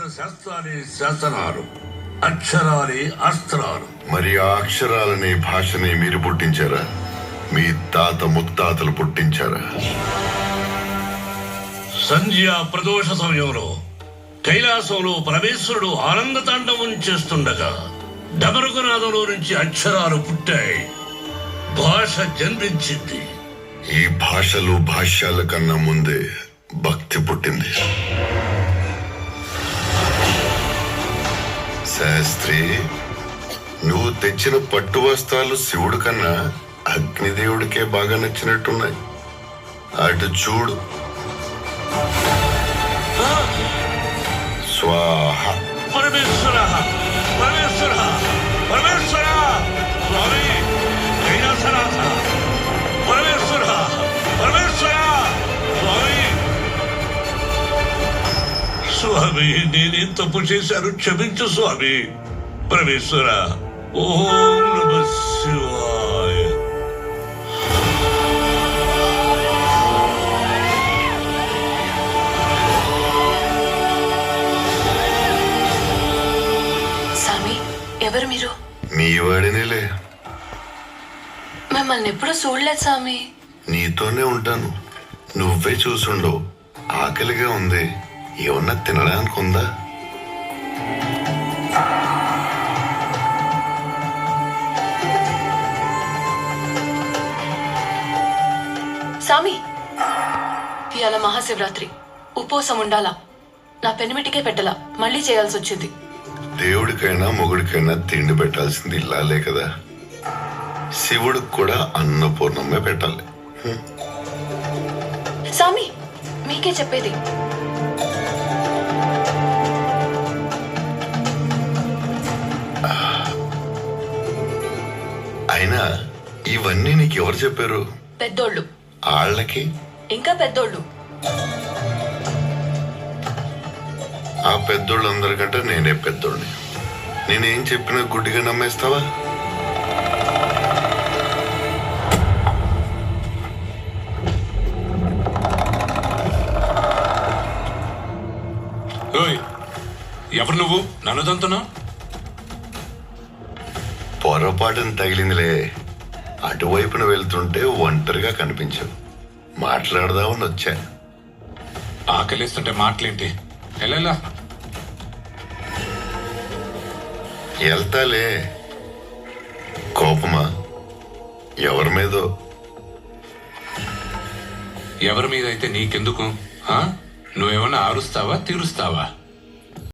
శాస్త్రాలే శాసనాలు, అక్షరాలే అస్త్రాలు. మరి ఆ అక్షరాలని భాషని మీరు పుట్టించారా? మీ తాత ముత్తాతలు పుట్టించారా? సంధ్యా ప్రదోష సమయంలో కైలాసంలో పరమేశ్వరుడు ఆనంద తాండవం చేస్తుండగా డమరుగనాదంలో నుంచి అక్షరాలు పుట్టాయి, భాష జన్మించింది. ఈ భాషలు భాష్యాల కన్నా ముందే భక్తి పుట్టింది. శాస్త్రి, నువ్వు తెచ్చిన పట్టు వస్త్రాలు శివుడి కన్నా అగ్నిదేవుడికే బాగా నచ్చినట్టున్నాయి. అటు చూడు. స్వాహ. పరమేశ్వర పరమేశ్వర పరమేశ్వర స్వామి కైలాసనాథ, పరమేశ్వర పరమేశ్వర స్వామి. స్వామి, నేనేం తప్పు చేశాను, క్షమించు స్వామి. పరమేశ్వర. ఓం నమః శివాయ. స్వామి, ఎవరు మీరు? మీ వాడినేలే. మిమ్మల్ని ఎప్పుడు చూడలేదు స్వామి. నీతోనే ఉంటాను, నువ్వే చూసుండవు. ఆకలిగా ఉంది, ఏమన్నా తినడానికి ఉందా? స్వామి, ఇవాళ మహాశివరాత్రి, ఉపవాసం ఉండాలా? నా పెనిమిటికే పెట్టలా, మళ్ళీ చేయాల్సి వచ్చింది. దేవుడికైనా మొగుడికైనా తిండి పెట్టాల్సింది ఇల్లాలే కదా. శివుడికి కూడా అన్నపూర్ణమే పెట్టాలి. స్వామి, మీకే చెప్పేది. అయినా ఇవన్నీ నీకు ఎవరు చెప్పారు? పెద్దోళ్ళు. వాళ్ళకి ఇంకా పెద్దోళ్ళు. ఆ పెద్దోళ్ళందరికంటే నేనే పెద్దోళ్ళని. నేనేం చెప్పినా గుడ్డిగా నమ్మేస్తావా? ఎవరు నువ్వు? నన్ను దంతున్నావు? పొరపాటున తగిలిందిలే. అటువైపున వెళ్తుంటే ఒంటరిగా కనిపించావు, మాట్లాడదామని వచ్చా. ఆకలిస్తుంటే మాటలేంటి? ఎలా వెళ్తాలే. కోపమా? ఎవరి మీదో? ఎవరి మీద అయితే నీకెందుకు? నువ్వేమన్నా ఆరుస్తావా, తీరుస్తావా?